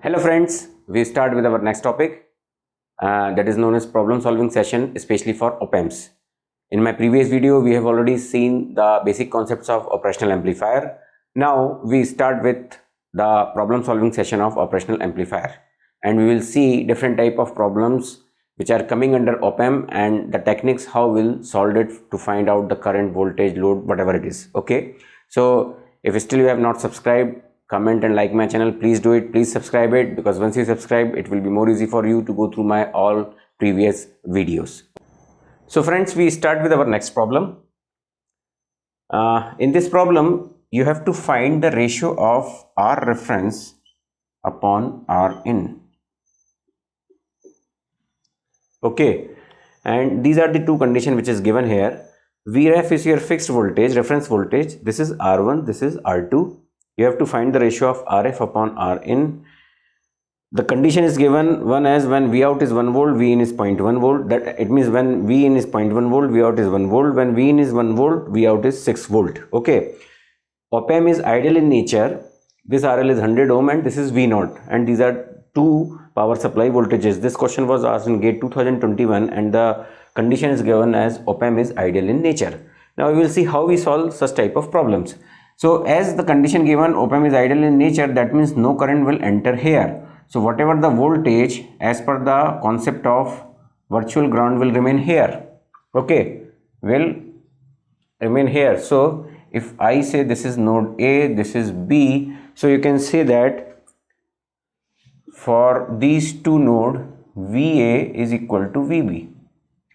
Hello friends, we start with our next topic that is known as problem solving session, especially for op-amps. In my previous video, we have already seen the basic concepts of operational amplifier. Now we start with the problem solving session of operational amplifier, and we will see different type of problems which are coming under op-amp and the techniques how we'll solve it to find out the current, voltage, load, whatever it is. Okay, so if still you have not subscribed, comment and like my channel, please do it. Please subscribe it, because once you subscribe it will be more easy for you to go through my all previous videos. So friends, we start with our next problem. In this problem you have to find the ratio of R reference upon R in. Okay, and these are the two conditions which is given here. Vref is your fixed voltage, reference voltage. This is R1, this is R2. You have to find the ratio of Rf upon Rin. The condition is given one as when V out is 1 volt, V in is 0.1 volt. That it means when V in is 0.1 volt, V out is 1 volt. When V in is 1 volt, V out is 6 volt. Okay. Op-amp is ideal in nature. This RL is 100 ohm and this is V0. And these are two power supply voltages. This question was asked in GATE 2021 and the condition is given as op-amp is ideal in nature. Now we will see how we solve such type of problems. So as the condition given op-amp is ideal in nature, that means no current will enter here. So whatever the voltage as per the concept of virtual ground will remain here. Okay, will remain here. So if I say this is node A, this is B, so you can say that for these two nodes VA is equal to VB.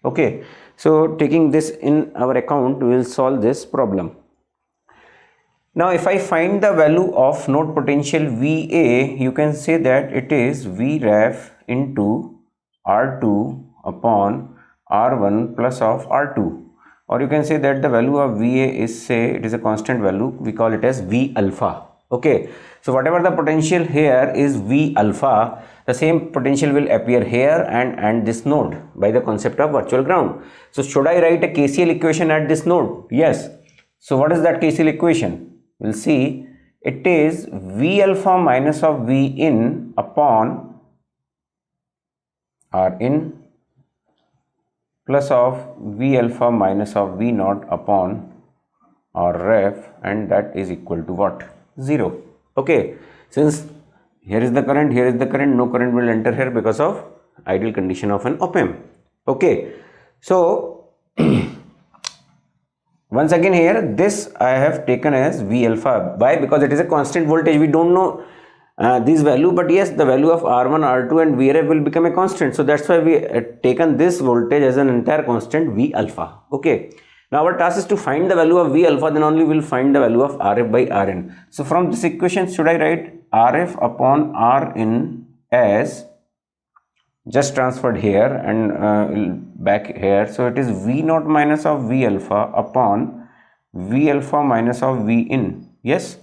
Okay, so taking this in our account, we will solve this problem. Now if I find the value of node potential VA, you can say that it is Vref into R2 upon R1 plus of R2, or you can say that the value of VA is, say it is a constant value, we call it as V alpha. Okay, so whatever the potential here is V alpha, the same potential will appear here and this node by the concept of virtual ground. So should I write a KCL equation at this node? Yes. So what is that KCL equation? We'll see. It is V alpha minus of V in upon R in plus of V alpha minus of V naught upon R ref, and that is equal to what? 0. Okay, since here is the current, here is the current, no current will enter here because of ideal condition of an op-amp. Okay, so once again here this I have taken as V alpha. Why? Because it is a constant voltage. We don't know this value, but yes, the value of R1, R2 and Vref will become a constant. So that's why we taken this voltage as an entire constant V alpha. Okay. Now our task is to find the value of V alpha, then only we will find the value of Rf by Rn. So from this equation, should I write Rf upon Rin as just transferred here and back here? So it is V naught minus of V alpha upon V alpha minus of V in. Yes,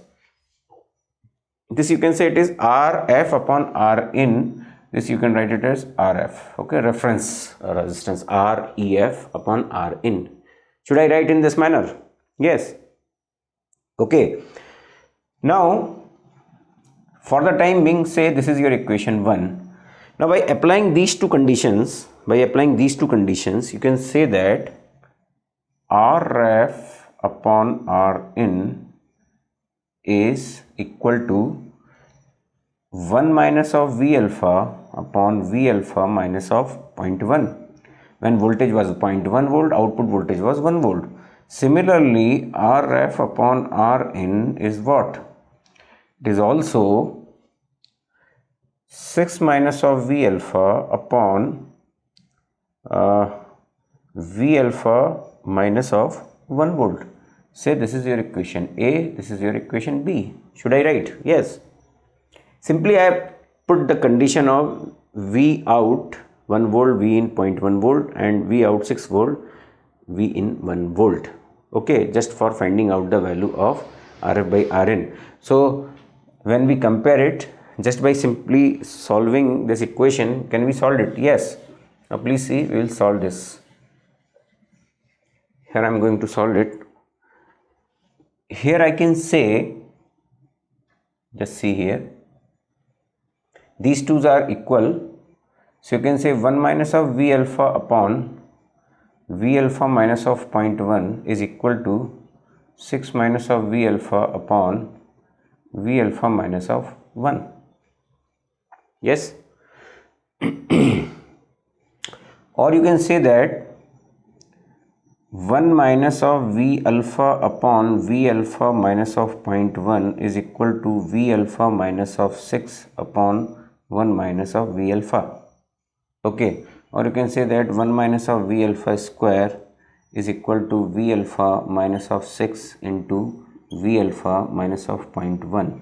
this you can say it is Rf upon Rin. This you can write it as Rf. Okay, reference resistance Ref upon Rin. Should I write in this manner? Yes. Okay, now for the time being, say this is your equation 1. Now by applying these two conditions, you can say that Rf upon Rin is equal to 1 minus of V alpha upon V alpha minus of 0.1. When voltage was 0.1 volt, output voltage was 1 volt. Similarly, Rf upon Rin is what? It is also 6 minus of V alpha upon V alpha minus of 1 volt. Say this is your equation A, this is your equation B. Should I write? Yes. Simply I have put the condition of V out 1 volt, V in 0.1 volt and V out 6 volt, V in 1 volt. Okay, just for finding out the value of Rf by Rin. So when we compare it, just by simply solving this equation, can we solve it? Yes. Now please see, we will solve this. Here I am going to solve it. Here I can say, just see here, these twos are equal, so you can say 1 minus of V alpha upon V alpha minus of 0.1 is equal to 6 minus of V alpha upon V alpha minus of 1. Yes. Or you can say that 1 minus of V alpha upon V alpha minus of 0.1 is equal to V alpha minus of 6 upon 1 minus of V alpha. Okay. Or you can say that 1 minus of V alpha square is equal to V alpha minus of 6 into V alpha minus of 0.1.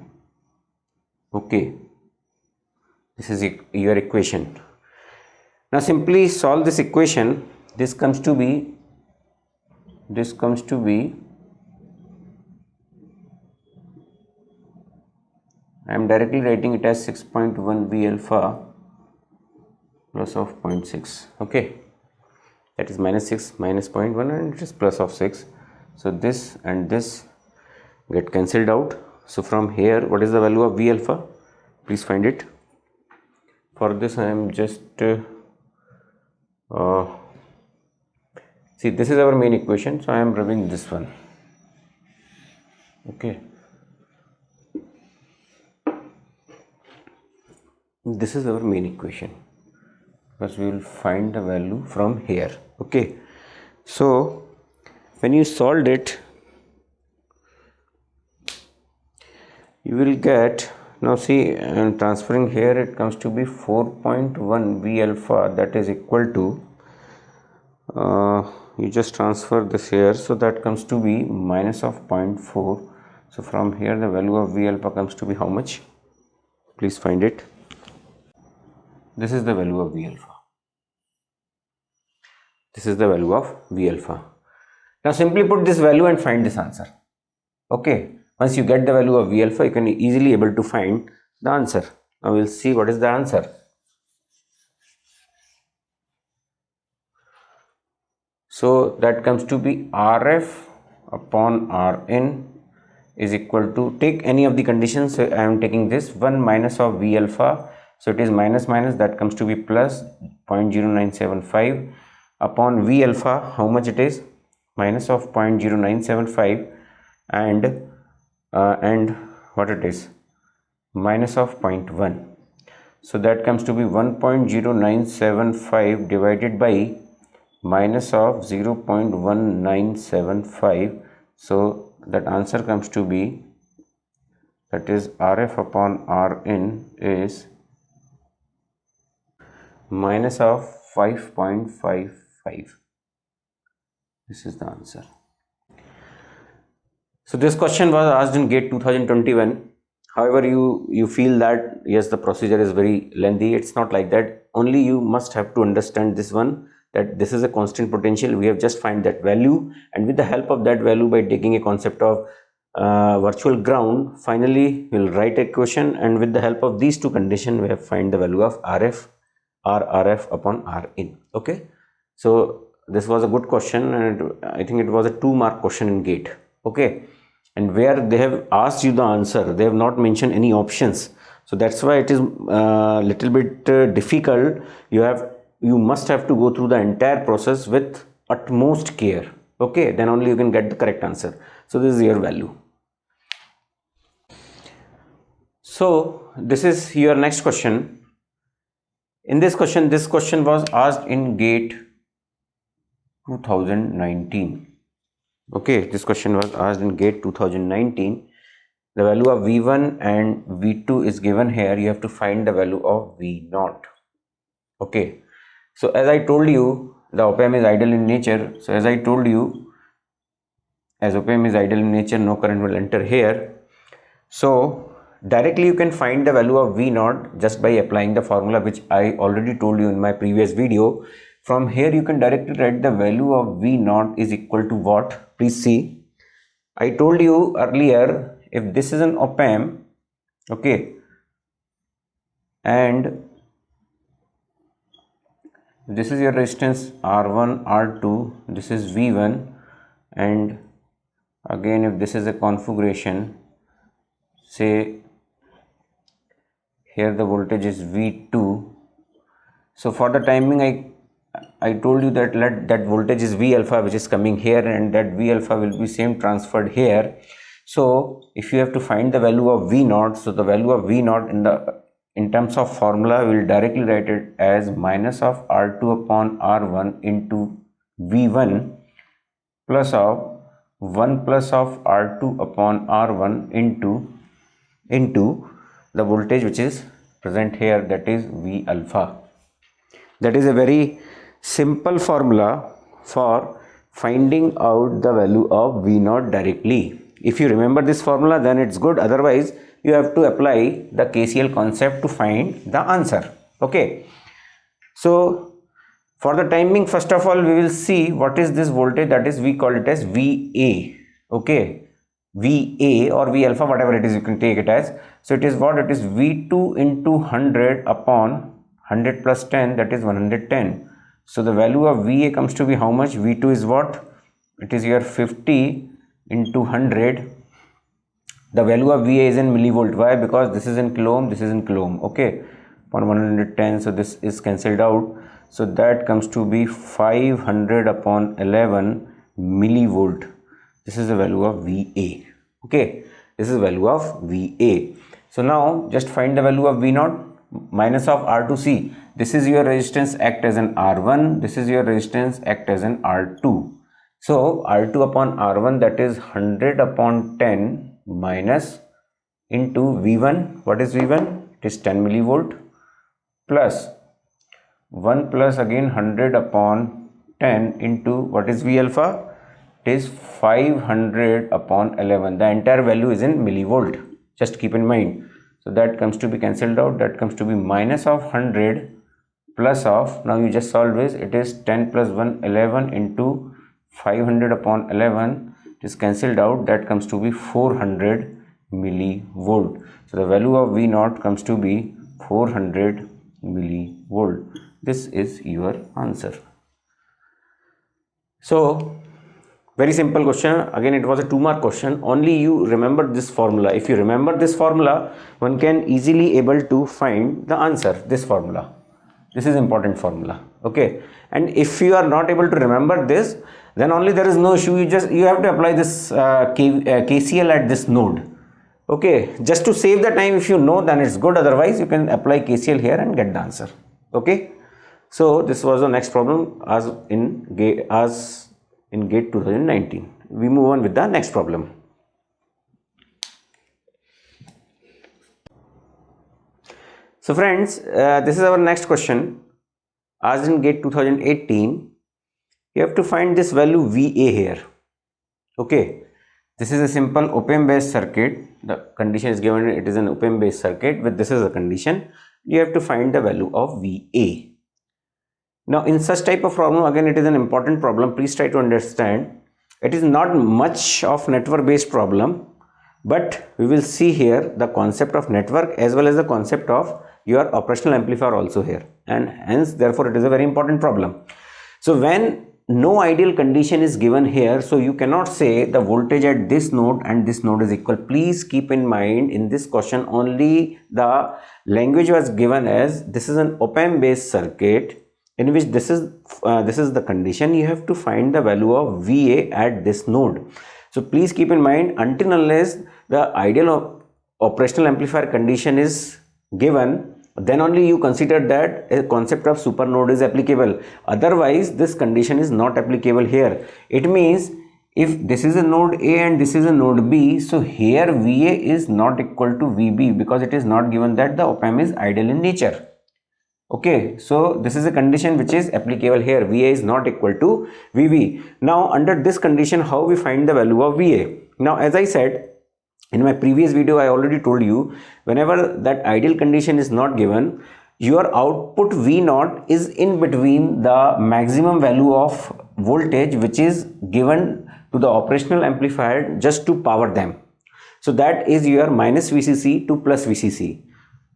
Okay. This is your equation. Now simply solve this equation. This comes to be I am directly writing it as 6.1 V alpha plus of 0.6. Okay, that is minus 6 minus 0.1 and it is plus of 6. So this and this get cancelled out. So from here, what is the value of V alpha? Please find it. For this I am just see, this is our main equation, so I am rubbing this one. Okay, this is our main equation because we will find the value from here. Okay, so when you solved it, you will get, now see, I am transferring here, it comes to be 4.1 V alpha, that is equal to you just transfer this here, so that comes to be minus of 0.4. So from here the value of V alpha comes to be how much? Please find it. This is the value of V alpha. This is the value of V alpha. Now simply put this value and find this answer. Okay, once you get the value of V alpha, you can easily able to find the answer. Now we'll see what is the answer. So that comes to be Rf upon Rn is equal to, take any of the conditions. So I am taking this 1 minus of V alpha, so it is minus minus, that comes to be plus 0.0975 upon V alpha, how much it is? Minus of 0.0975 and what it is? Minus of 0.1. So that comes to be 1.0975 divided by minus of 0.1975. So that answer comes to be, that is Rf upon Rn is minus of 5.55. This is the answer. So this question was asked in GATE 2021. However, you feel that yes, the procedure is very lengthy. It's not like that. Only you must have to understand this one, that this is a constant potential. We have just find that value, and with the help of that value, by taking a concept of virtual ground, finally we'll write a equation, and with the help of these two conditions, we have find the value of Rf upon Rin. Okay, so this was a good question, and I think it was a 2-mark question in GATE. Okay, and where they have asked you the answer, they have not mentioned any options. So that's why it is little bit difficult. You must have to go through the entire process with utmost care. Okay, then only you can get the correct answer. So this is your value. So this is your next question. In this question was asked in GATE 2019. Okay, this question was asked in GATE 2019. The value of V1 and V2 is given here. You have to find the value of V0. Okay, so as I told you, the op-amp is ideal in nature. So as I told you, as op-amp is ideal in nature, no current will enter here. So directly you can find the value of V0 just by applying the formula which I already told you in my previous video. From here you can directly write the value of V0 is equal to what? Please see, I told you earlier, if this is an op-amp, okay, and this is your resistance R1, R2, this is V1, and again if this is a configuration, say here the voltage is V2. So for the timing I told you that that voltage is V alpha, which is coming here, and that V alpha will be same transferred here. So if you have to find the value of V naught, so the value of V naught in terms of formula, we will directly write it as minus of R2 upon R1 into V1 plus of 1 plus of R2 upon R1 into the voltage which is present here, that is V alpha. That is a very simple formula for finding out the value of V naught directly. If you remember this formula, then it's good. Otherwise, you have to apply the KCL concept to find the answer. Okay. So for the timing, first of all, we will see what is this voltage, that is we call it as VA. Okay. VA or V alpha, whatever it is, you can take it as. So it is what? It is V2 into 100 upon 100 plus 10, that is 110. So the value of VA comes to be how much? V2 is what? It is here 50 into 100. The value of VA is in millivolt. Why? Because this is in kilo ohm, this is in kilo ohm. Okay, upon 110, so this is cancelled out. So that comes to be 500 upon 11 millivolt. This is the value of VA. Okay, this is the value of VA. So now just find the value of V naught. Minus of R2C. This is your resistance, act as an R1. This is your resistance, act as an R2. So R2 upon R1, that is 100 upon 10 minus into V1. What is V1? It is 10 millivolt plus 1 plus again 100 upon 10 into what is V alpha? It is 500 upon 11. The entire value is in millivolt. Just keep in mind. So that comes to be cancelled out. That comes to be minus of 100 plus of, now you just solve this, it is 10 plus 1, 11 into 500 upon 11. It is cancelled out. That comes to be 400 millivolt. So the value of V naught comes to be 400 millivolt. This is your answer. So very simple question. Again, it was a 2-mark question. Only you remember this formula. If you remember this formula, one can easily able to find the answer. This formula. This is important formula. Okay. And if you are not able to remember this, then only there is no issue. You have to apply this KCL at this node. Okay. Just to save the time, if you know, then it's good. Otherwise, you can apply KCL here and get the answer. Okay. So this was the next problem as in GATE 2019. We move on with the next problem. So friends, this is our next question. As in GATE 2018, you have to find this value VA here. Okay, this is a simple op-amp based circuit. The condition is given, it is an op-amp based circuit with this is a condition. You have to find the value of VA. Now in such type of problem, again it is an important problem. Please try to understand. It is not much of network based problem, but we will see here the concept of network as well as the concept of your operational amplifier also here, and hence therefore it is a very important problem. So when no ideal condition is given here, so you cannot say the voltage at this node and this node is equal. Please keep in mind, in this question only the language was given as this is an op-amp based circuit in which this is the condition. You have to find the value of VA at this node. So please keep in mind, until unless the ideal operational amplifier condition is given, then only you consider that a concept of super node is applicable. Otherwise this condition is not applicable here. It means if this is a node A and this is a node B, so here VA is not equal to VB because it is not given that the op-amp is ideal in nature. Okay, so this is a condition which is applicable here. VA is not equal to VB. Now under this condition, how we find the value of VA? Now as I said in my previous video, I already told you, whenever that ideal condition is not given, your output V naught is in between the maximum value of voltage which is given to the operational amplifier just to power them. So that is your minus VCC to plus VCC.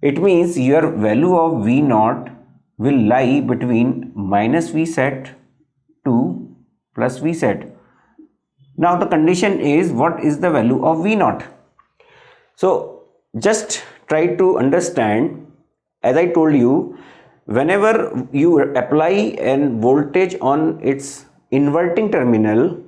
It means your value of V naught will lie between minus Vset to plus Vset. Now the condition is, what is the value of V naught? So just try to understand as I told you, whenever you apply an voltage on its inverting terminal,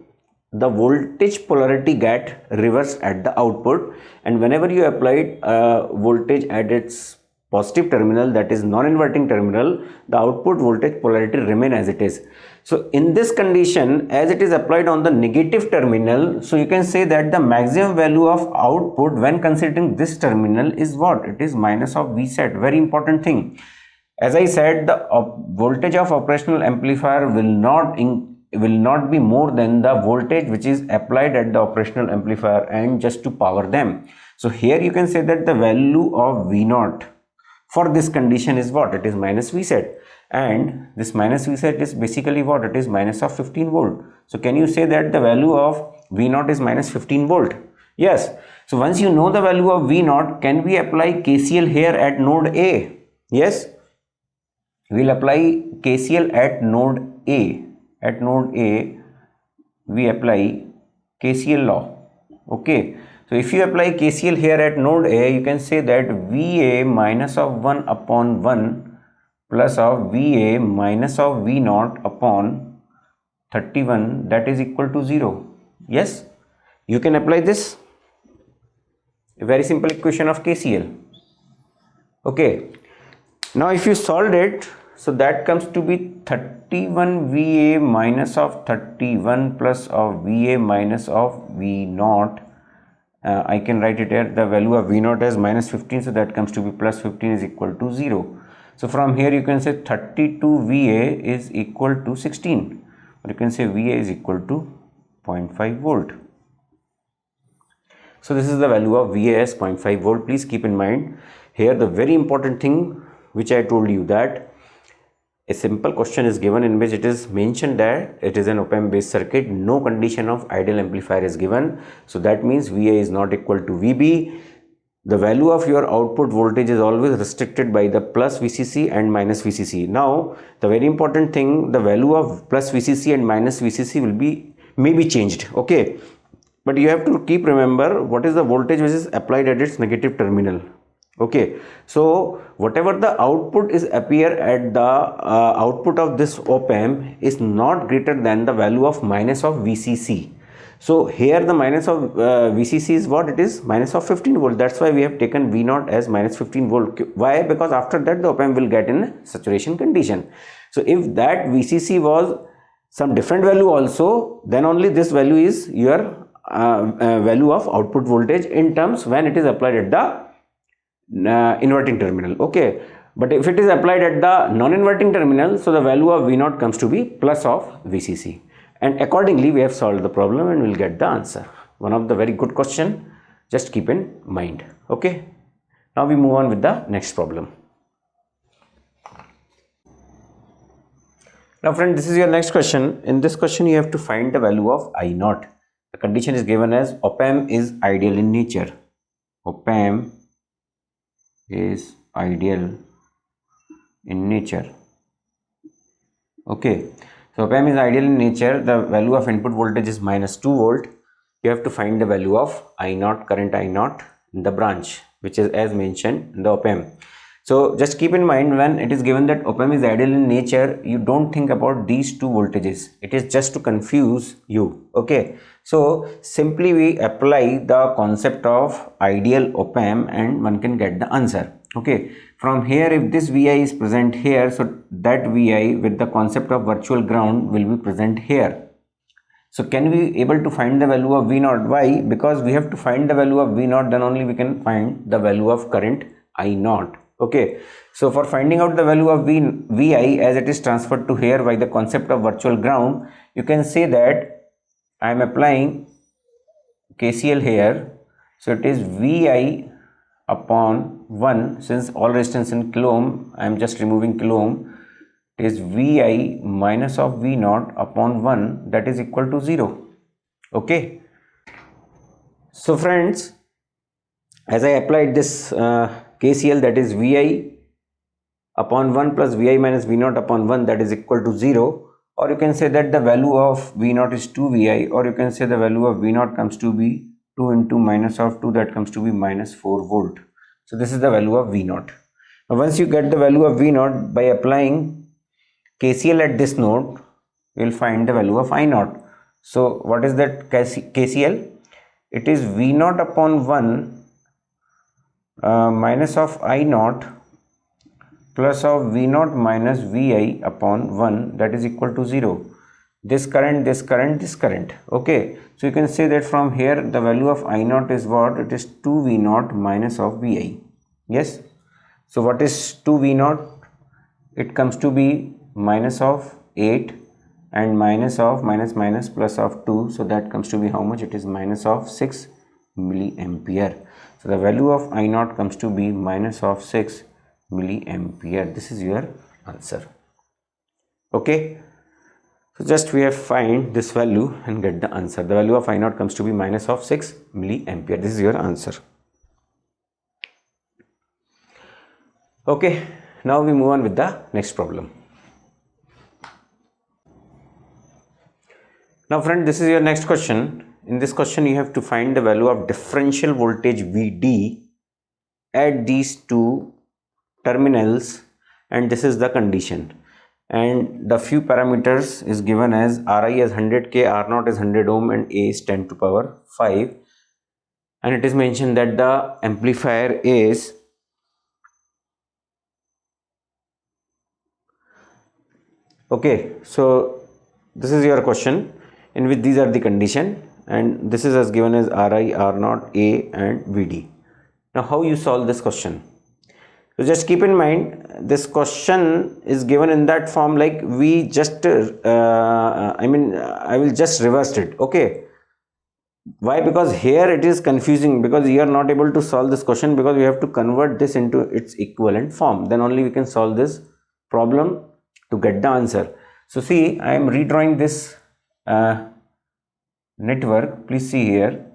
the voltage polarity get reversed at the output, and whenever you applied voltage at its positive terminal, that is non-inverting terminal, the output voltage polarity remain as it is. So in this condition, as it is applied on the negative terminal, so you can say that the maximum value of output when considering this terminal is what? It is minus of Vset. Very important thing. As I said, the voltage of operational amplifier will not be more than the voltage which is applied at the operational amplifier and just to power them. So here you can say that the value of V0 for this condition is what? It is minus Vset, and this minus Vset is basically what? It is minus of 15 volt. So can you say that the value of V0 is minus 15 volt? Yes. So once you know the value of V0, can we apply KCL here at node A? Yes. We will apply KCL at node A. At node A, we apply KCL law. Okay. So if you apply KCL here at node A, you can say that VA minus of 1 upon 1 plus of VA minus of V0 upon 31, that is equal to 0. Yes. You can apply this. A very simple equation of KCL. Okay. Now if you solve it, so that comes to be 31 VA minus of 31 plus of VA minus of V0. I can write it here, the value of V0 as minus 15, so that comes to be plus 15 is equal to 0. So from here you can say 32 VA is equal to 16, or you can say VA is equal to 0.5 volt. So this is the value of VA as 0.5 volt. Please keep in mind here the very important thing which I told you, that a simple question is given in which it is mentioned that it is an op-amp based circuit, no condition of ideal amplifier is given. So that means VA is not equal to VB. The value of your output voltage is always restricted by the plus VCC and minus VCC. Now the very important thing, the value of plus VCC and minus VCC may be changed. Okay, but you have to keep remember what is the voltage which is applied at its negative terminal. Okay, so whatever the output is appear at the output of this op-amp is not greater than the value of minus of VCC. So here the minus of VCC is what? It is minus of 15 volt. That's why we have taken V0 as minus 15 volt. Why? Because after that the op-amp will get in saturation condition. So if that VCC was some different value also, then only this value is your value of output voltage in terms when it is applied at the inverting terminal. Okay, but if it is applied at the non-inverting terminal, so the value of V0 comes to be plus of VCC, and accordingly we have solved the problem and we'll get the answer. One of the very good question, just keep in mind. Okay, now we move on with the next problem. Now friend, this is your next question. In this question you have to find the value of I0. The condition is given as op-amp is ideal in nature. Op-amp is ideal in nature. Okay, so op-amp is ideal in nature. The value of input voltage is minus 2 volt. You have to find the value of I0, current I0 in the branch, which is as mentioned in the op-amp. So just keep in mind, when it is given that op-amp is ideal in nature, you don't think about these two voltages. It is just to confuse you. Okay, so simply we apply the concept of ideal op-amp and one can get the answer. Okay, from here if this Vi is present here, so that Vi with the concept of virtual ground will be present here. So can we able to find the value of V0? Why? Because we have to find the value of V0, then only we can find the value of current I0. Okay, so for finding out the value of Vi as it is transferred to here by the concept of virtual ground, you can say that I am applying KCL here. So it is Vi upon 1, since all resistance in kilo ohm, I am just removing kilo ohm. It is Vi minus of V0 upon 1, that is equal to 0. Okay, so friends, as I applied this KCL, that is Vi upon 1 plus Vi minus V0 upon 1, that is equal to 0, or you can say that the value of V0 is 2Vi, or you can say the value of V0 comes to be 2 into minus of 2, that comes to be minus 4 volt. So this is the value of V0. Now once you get the value of V naught, by applying KCL at this node, you will find the value of I naught. So what is that KCL? It is V naught upon 1 minus of I naught plus of V naught minus Vi upon 1, that is equal to 0. This current, this current, this current. Okay, so you can say that from here the value of I naught is what? It is 2 V naught minus of Vi. Yes. So what is 2 V naught? It comes to be minus of 8 and minus of minus plus of 2. So that comes to be how much? It is minus of 6 milliampere. So the value of I naught comes to be minus of 6 milliampere. This is your answer. Okay. So just we have find this value and get the answer. The value of I naught comes to be minus of 6 milliampere. This is your answer. Okay, now we move on with the next problem. Now friend, this is your next question. In this question you have to find the value of differential voltage Vd at these two terminals, and this is the condition. And the few parameters is given as Ri as 100k, R0 is 100 ohm, and A is 10 to power 5. And it is mentioned that the amplifier is okay. So this is your question in which these are the condition, and this is as given as Ri, R0, A and Vd. Now how you solve this question? So just keep in mind, this question is given in that form, like we just I will just reverse it. Okay, why? Because here it is confusing, because you are not able to solve this question, because we have to convert this into its equivalent form, then only we can solve this problem to get the answer. So see, I am redrawing this network. Please see here.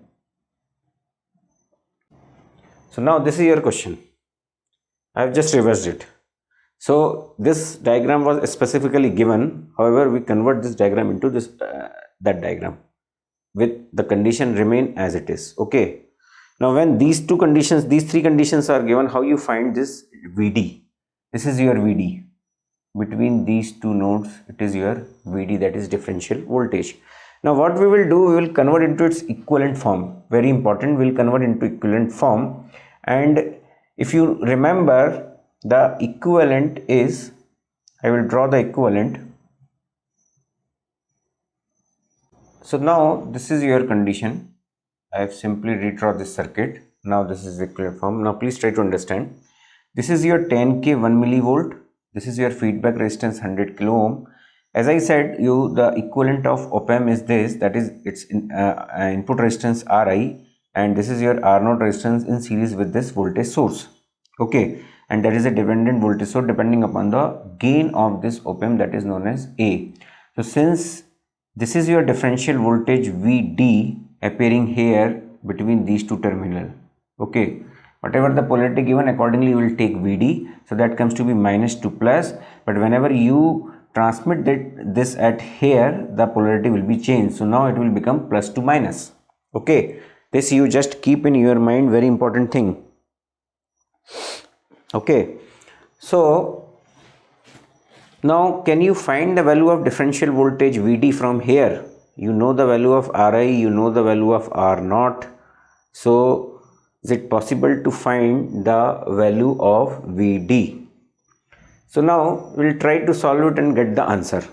So now this is your question. I have just reversed it. So this diagram was specifically given, however we convert this diagram into this that diagram with the condition remain as it is. Okay, now when these two conditions, these three conditions are given, how you find this Vd? This is your Vd. Between these two nodes, it is your Vd, that is differential voltage. Now what we will do, we will convert into its equivalent form. Very important, we will convert into equivalent form. And if you remember, the equivalent is, I will draw the equivalent. So now this is your condition. I have simply redraw this circuit. Now this is the equivalent form. Now please try to understand. This is your 10k 1 millivolt. This is your feedback resistance 100 kilo ohm. As I said, the equivalent of op-amp is this, that is its input resistance Ri, and this is your R0 resistance in series with this voltage source. Okay, and that is a dependent voltage source depending upon the gain of this op-amp, that is known as A. So since this is your differential voltage Vd appearing here between these two terminals, okay, whatever the polarity given, accordingly you will take Vd. So that comes to be minus to plus, but whenever you transmit this at here, the polarity will be changed. So now it will become plus to minus. Okay, this you just keep in your mind, very important thing. Okay, so now can you find the value of differential voltage Vd from here? You know the value of Ri, you know the value of R0. So is it possible to find the value of Vd? So now we will try to solve it and get the answer.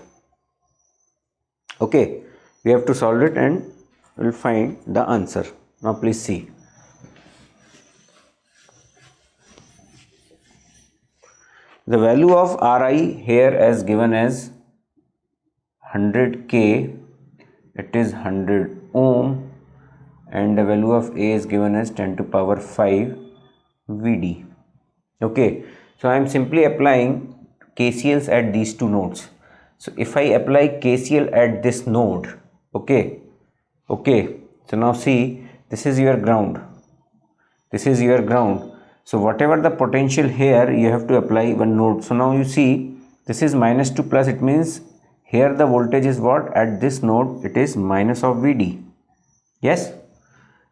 Okay, we have to solve it and we will find the answer. Now please see. The value of Ri here as given as 100k, it is 100 ohm, and the value of A is given as 10 to power 5 Vd. Okay, so I am simply applying KCLs at these two nodes. So if I apply KCL at this node, okay, so now see, this is your ground, this is your ground. So whatever the potential here, you have to apply one node. So now you see, this is minus to plus, it means here the voltage is what? At this node it is minus of Vd. Yes,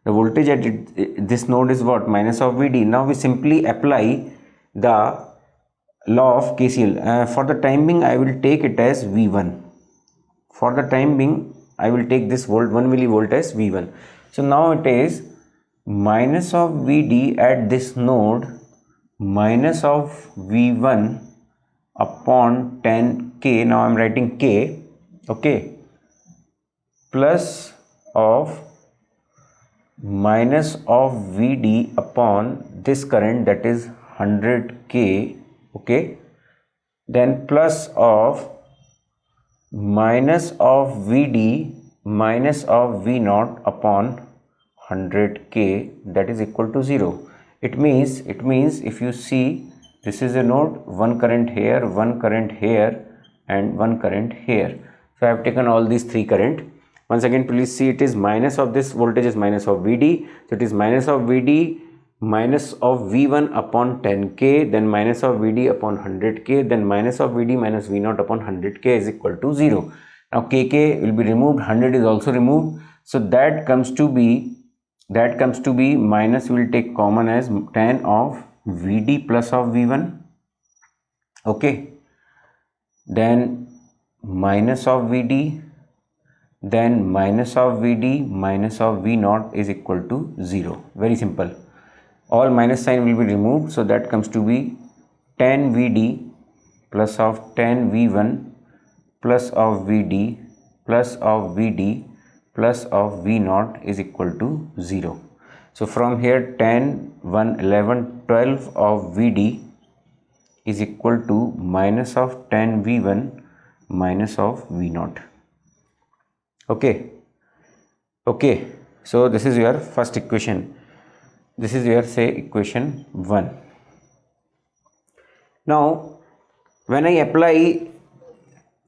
the voltage at this node is what? Minus of Vd. Now we simply apply the law of KCL. For the time being I will take it as V1. For the time being I will take this 1 millivolt as V1. So now it is minus of Vd at this node minus of V1 upon 10k. Now I am writing k, okay, plus of minus of Vd upon this current, that is 100k, okay, then plus of minus of Vd minus of V0 upon 100k, that is equal to 0. It means if you see, this is a node, one current here, one current here, and one current here. So I have taken all these three current. Once again please see, it is minus of this voltage is minus of Vd, so it is minus of Vd minus of V1 upon 10k, then minus of Vd upon 100k, then minus of Vd minus V0 upon 100k is equal to 0. Now kk will be removed, 100 is also removed, so that comes to be minus, we will take common as 10 of Vd plus of V1, okay, then minus of Vd, then minus of Vd minus of V0 is equal to 0. Very simple. All minus sign will be removed, so that comes to be 10 Vd plus of 10 V1 plus of Vd plus of Vd plus of V0 is equal to 0. So from here 10, 1, 11, 12 of Vd is equal to minus of 10 V1 minus of V0. Okay, so this is your first equation. This is your, say, equation 1. Now when I apply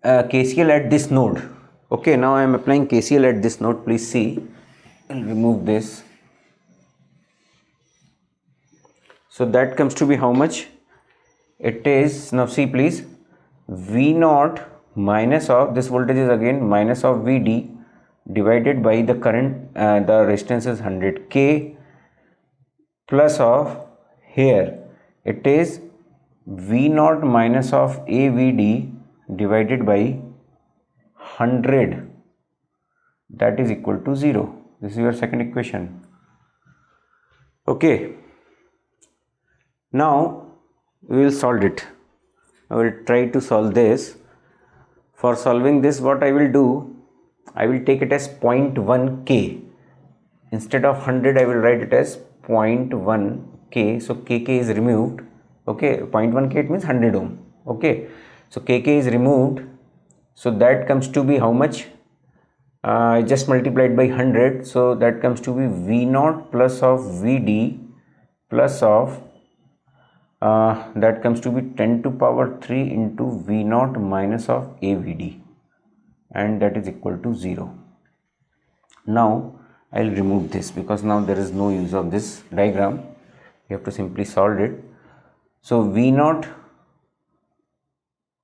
KCL at this node, okay, now I am applying KCL at this node. Please see, I'll remove this. So that comes to be how much? It is, now see please, V0 minus of this voltage is again minus of Vd divided by the current, the resistance is 100k, plus of here it is V0 minus of AVd divided by 100, that is equal to 0. This is your second equation. Okay, now we will solve it. I will try to solve this. For solving this, what I will do, I will take it as 0.1k. Instead of 100 I will write it as 0.1k. So kk is removed, okay, 0.1k it means 100 ohm, okay, so kk is removed, so that comes to be how much? I just multiplied by 100, so that comes to be V0 plus of Vd plus of that comes to be 10 to power 3 into V0 minus of AVd, and that is equal to 0. Now I'll remove this because now there is no use of this diagram. You have to simply solve it. So V0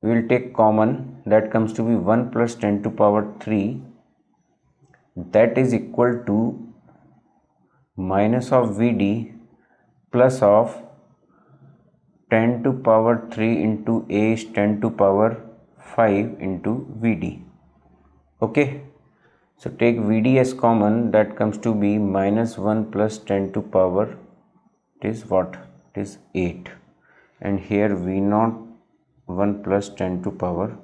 we will take common, that comes to be 1 plus 10 to power 3, that is equal to minus of Vd plus of 10 to power 3 into A is 10 to power 5 into Vd. Okay, so take Vd as common, that comes to be minus 1 plus 10 to power, it is what? It is 8, and here V0 1 plus 10 to power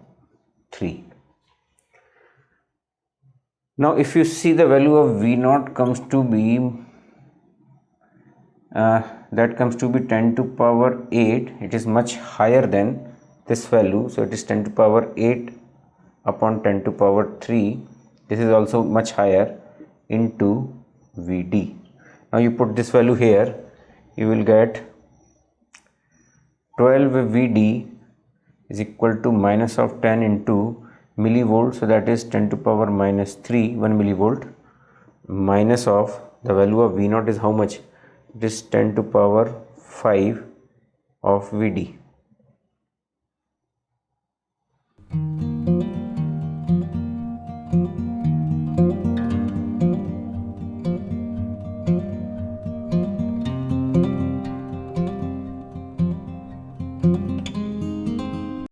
3. Now if you see, the value of V0 comes to be that comes to be 10 to power 8. It is much higher than this value, so it is 10 to power 8 upon 10 to power 3. This is also much higher into Vd. Now you put this value here, you will get 12 Vd is equal to minus of 10 into millivolt, so that is 10 to power minus 3, 1 millivolt, minus of the value of V0 is how much? It is 10 to power 5 of Vd.